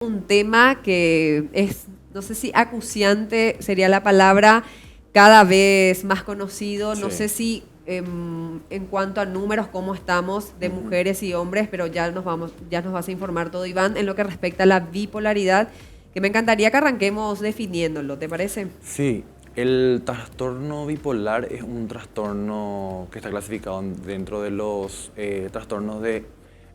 Un tema que es, no sé si acuciante sería la palabra, cada vez más conocido. No Sí. sé si en cuanto a números, cómo estamos de mujeres y hombres, pero ya nos vas a informar todo, Iván, en lo que respecta a la bipolaridad, que me encantaría que arranquemos definiéndolo, ¿te parece? Sí, el trastorno bipolar es un trastorno que está clasificado dentro de los trastornos de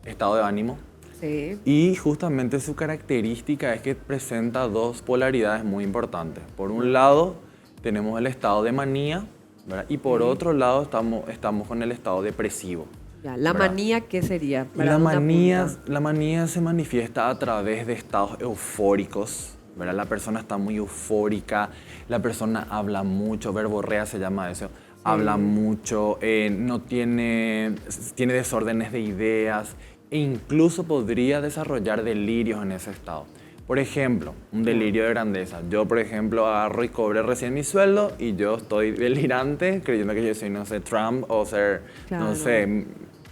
estado de ánimo Sí. y justamente su característica es que presenta dos polaridades muy importantes. Por un Ah, lado tenemos el estado de manía, ¿verdad? Y por ok. otro lado estamos con el estado depresivo, Ya, la ¿verdad? manía, ¿qué sería? Y ¿Para dónde apunta? la manía se manifiesta a través de estados eufóricos, ¿verdad? La persona está muy eufórica, la persona habla mucho, verborrea se llama eso, habla Sí. mucho, no tiene desórdenes de ideas e incluso podría desarrollar delirios en ese estado. Por ejemplo, un Ya. delirio de grandeza. Yo, por ejemplo, agarro y cobré recién mi sueldo y yo estoy delirante creyendo que yo soy, no sé, Trump o ser, no Claro. sé,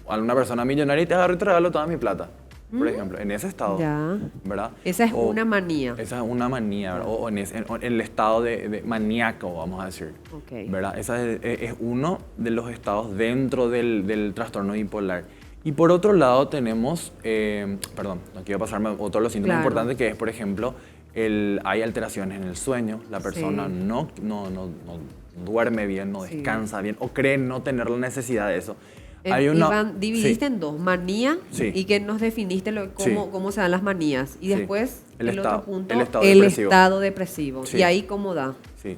alguna persona millonaria y te agarro y te regalo toda mi plata, por ejemplo, en ese estado, Ya. ¿verdad? Esa es O una manía. esa es una manía, ¿verdad? Ya. O en el estado de maníaco, vamos a decir, Ok. ¿verdad? Ese es uno de los estados dentro del trastorno bipolar. Y por otro lado tenemos, perdón, no quiero pasarme a otro de los síntomas Claro. importantes, que es, por ejemplo, hay alteraciones en el sueño, la persona Sí. no duerme bien, no Sí. descansa bien, o cree no tener la necesidad de eso. Hay una... Iván, Sí, dividiste en dos, manía sí, y que nos definiste sí, cómo se dan las manías. Y sí. después, el otro El punto, estado el depresivo. estado depresivo. Y Sí, ahí cómo da. sí.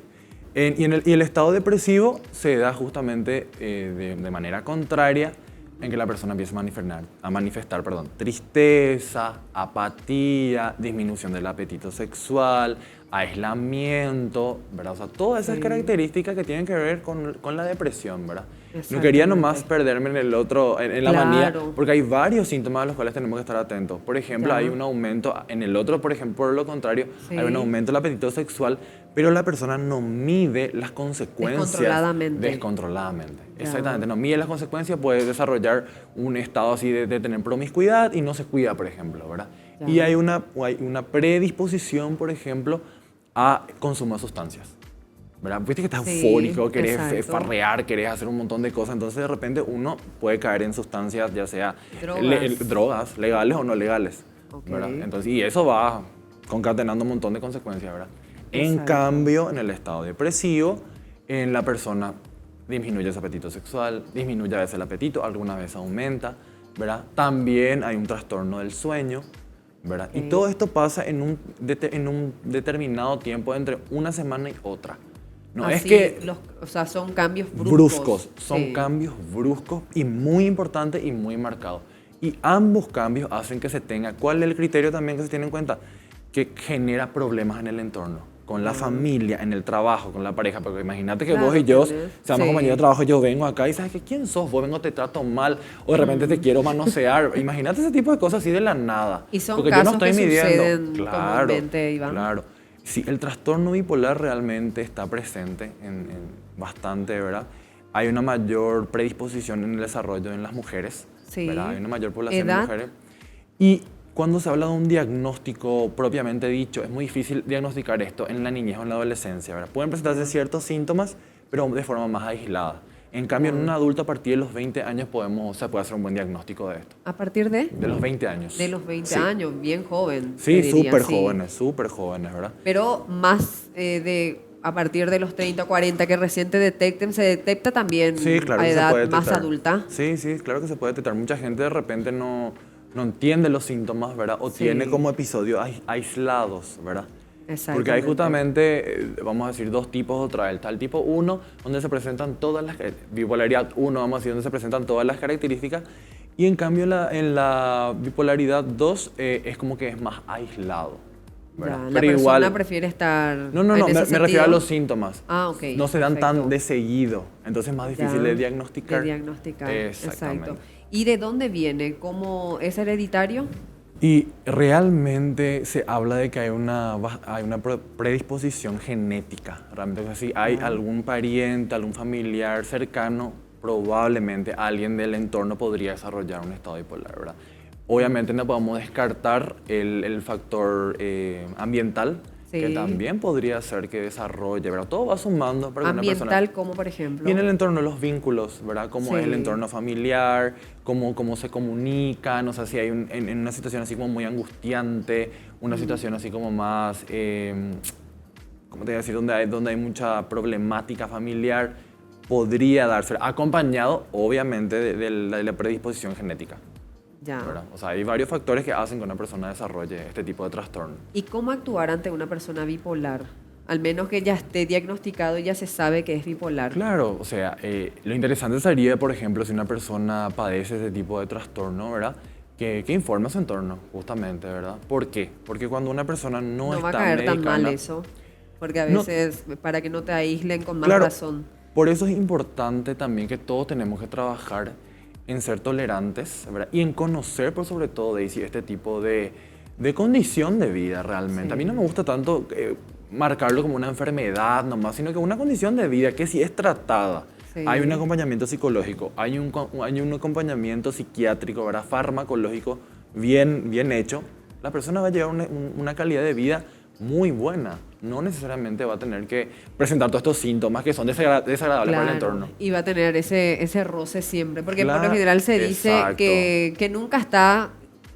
Y el estado depresivo se da justamente de manera contraria en que la persona empieza a manifestar, perdón, tristeza, apatía, disminución del apetito sexual, aislamiento, ¿verdad? O sea, todas esas Sí, características que tienen que ver con la depresión, ¿verdad? No quería nomás exactamente. perderme en el otro, en la manía, Claro, porque hay varios síntomas a los cuales tenemos que estar atentos. Por ejemplo, hay ya. un aumento, en el otro, por ejemplo, por lo contrario, hay un Sí, aumento del apetito sexual, pero la persona no mide las consecuencias descontroladamente. descontroladamente. Ya, Exactamente, no mide las consecuencias, puede desarrollar un estado así de tener promiscuidad y no se cuida, por ejemplo, ¿verdad? Y ya. hay una predisposición, por ejemplo, a consumo de sustancias. ¿Verdad? Viste que estás Sí, eufórico, querés exacto. farrear, querés hacer un montón de cosas, entonces de repente uno puede caer en sustancias, ya sea Drogas. drogas, legales o no legales, Ok, ¿verdad? Entonces, y eso va concatenando un montón de consecuencias, ¿verdad? En exacto. cambio, en el estado depresivo, en la persona disminuye su apetito sexual, disminuye a veces el apetito, algunas veces aumenta, ¿verdad? También hay un trastorno del sueño, ¿verdad? Y Ok. todo esto pasa en un determinado tiempo entre una semana y otra. No es Así, que o sea, son cambios bruscos. bruscos, son Sí. cambios bruscos y muy importantes y muy marcados. Y ambos cambios hacen que se tenga, ¿cuál es el criterio también que se tiene en cuenta? Que genera problemas en el entorno, con la Ah, familia, en el trabajo, con la pareja. Porque imagínate que vos y claro, yo tenés. seamos compañeros de Sí. trabajo, yo vengo acá y sabes que quién sos, vos vengo, te trato mal, o de repente te Mm. quiero manosear. Imagínate ese tipo de cosas así de la nada, Y son porque yo no casos estoy que midiendo. suceden Claro, comúnmente, Iván. claro. Sí, el trastorno bipolar realmente está presente bastante, ¿verdad? Hay una mayor predisposición en el desarrollo en las mujeres, ¿verdad? Hay Sí. una mayor población de Edad, mujeres. Y cuando se habla de un diagnóstico propiamente dicho, es muy difícil diagnosticar esto en la niñez o en la adolescencia, ¿verdad? Pueden presentarse ya, ciertos síntomas, pero de forma más aislada. En cambio, en un ya. adulto a partir de los 20 años se puede hacer un buen diagnóstico de esto. A partir De los 20 de años, los 20 sí. años, bien joven, te Sí, diría, sí. súper jóvenes, ¿verdad? Pero más a partir de los 30 o 40 que recién te detecten, se detecta Sí, también claro a que se edad puede más detectar. adulta. Sí, sí, claro que se puede detectar. Mucha gente de repente no entiende los síntomas, ¿verdad? O tiene Sí, como episodios aislados, ¿verdad? Porque hay exactamente. justamente, vamos a decir, dos tipos otra vez. Está el tipo uno donde se presentan todas las... bipolaridad uno vamos a decir, donde se presentan todas las características. Y en cambio en la bipolaridad 2 es como que es más aislado, ¿verdad? Ya, la Pero persona igual... prefiere estar No, en ese me refiero a sentido. los síntomas. Ah, ok, No se dan tan perfecto. de seguido, entonces es más difícil de Ya, de diagnosticar. diagnosticar, exacto. Exactamente. ¿Y de dónde viene? ¿Cómo es hereditario? Y realmente se habla de que hay una predisposición genética. Realmente es así. Hay Ya, algún pariente, algún familiar cercano, probablemente alguien del entorno podría desarrollar un estado bipolar, ¿verdad? Obviamente no podemos descartar el factor ambiental, Sí. que también podría ser que desarrolle, ¿verdad? Todo va sumando para que una persona... Ambiental, como por ejemplo. Y en el entorno, los vínculos, ¿verdad? Cómo Sí. es el entorno familiar, cómo se comunican, o sea, si hay en una situación así como muy angustiante, una situación así como más, ¿cómo te voy a decir? Donde hay mucha problemática familiar, podría darse, acompañado, obviamente, de la predisposición genética, Ya. ¿verdad? O sea, hay varios factores que hacen que una persona desarrolle este tipo de trastorno. ¿Y cómo actuar ante una persona bipolar? Al menos que ya esté diagnosticado y ya se sabe que es bipolar. Claro, o sea, lo interesante sería, por ejemplo, si una persona padece ese tipo de trastorno, ¿verdad? Que informe a su entorno, justamente, ¿verdad? ¿Por qué? Porque cuando una persona no No va a está caer tan mal medicada... eso, porque a No. veces para que no te aíslen con más Claro, razón. por eso es importante también que todos tenemos que trabajar en ser tolerantes, ¿verdad? Y en conocer, por sobre todo, Daisy, este tipo de condición de vida realmente. Sí. A mí no me gusta tanto marcarlo como una enfermedad nomás, sino que una condición de vida que si es tratada, Sí. hay un acompañamiento psicológico, hay un acompañamiento psiquiátrico, ¿verdad? Farmacológico bien hecho, la persona va a llevar una calidad de vida muy buena. No necesariamente va a tener que presentar todos estos síntomas que son desagradables para el entorno. Y va a tener ese roce siempre, porque por Claro, lo general se dice exacto. que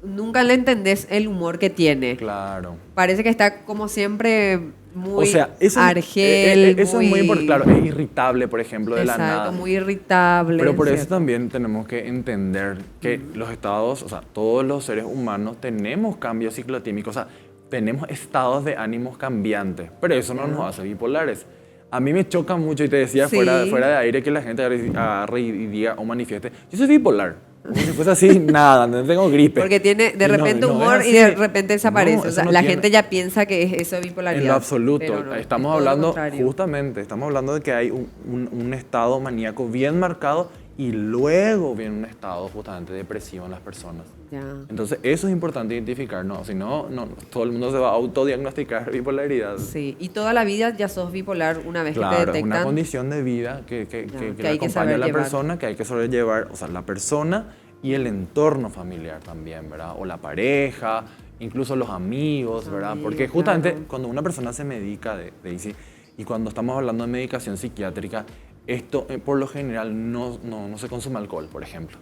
nunca le entendés el humor que tiene. Claro. Parece que está como siempre muy O sea, argel, eso es muy importante. Claro, es irritable, por ejemplo, de la nada. Exacto, muy irritable. Pero por eso ¿cierto? también tenemos que entender que los estados, o sea, todos los seres humanos tenemos cambios ciclotímicos, o sea, tenemos estados de ánimos cambiantes, pero eso no nos hace bipolares. A mí me choca mucho, y te decía Sí. fuera de aire, que la gente agarre y diga o manifieste, yo soy bipolar. Como si fuese así, nada, no tengo gripe. Porque tiene de Y no- repente no es humor y así. de repente desaparece. No, O eso sea, no la tiene- gente ya piensa que es eso de bipolaridad. En lo absoluto. pero no, es Estamos todo lo hablando, contrario. justamente, estamos hablando de que hay un estado maníaco bien marcado y luego viene un estado justamente depresivo en las personas. Ya. Entonces, eso es importante identificar, ¿no? Si no, todo el mundo se va a autodiagnosticar bipolaridad. Sí, y toda la vida ya sos bipolar una vez que te Claro, es detectan. una condición de vida que que le hay que acompaña saber a la llevar. persona, que hay que sobrellevar, o sea, la persona y el entorno familiar también, ¿verdad? O la pareja, incluso los amigos, ¿verdad? Amigos, Porque justamente claro. cuando una persona se medica, Daisy, y cuando estamos hablando de medicación psiquiátrica, esto por lo general no se consume alcohol, por ejemplo.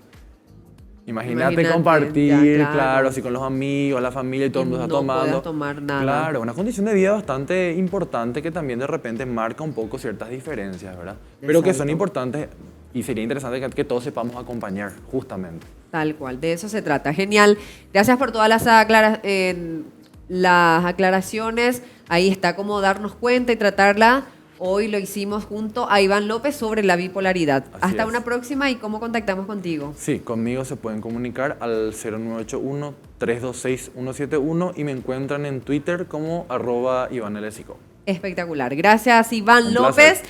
Imagínate compartir, ya, claro, así con los amigos, la familia y todo el mundo está no tomando. puedas tomar nada. Claro, una condición de vida bastante importante que también de repente marca un poco ciertas diferencias, ¿verdad? Pero que son Exacto. importantes y sería interesante que todos sepamos acompañar, justamente. Tal cual, de eso se trata. Genial. Gracias por todas las aclaraciones. Ahí está cómo darnos cuenta y tratarla. Hoy lo hicimos junto a Iván López sobre la bipolaridad. Así Hasta es. una próxima y cómo contactamos contigo. Sí, conmigo se pueden comunicar al 0981-326-171 y me encuentran en Twitter como @IvánLSico. Espectacular. Gracias, Iván Un placer. López.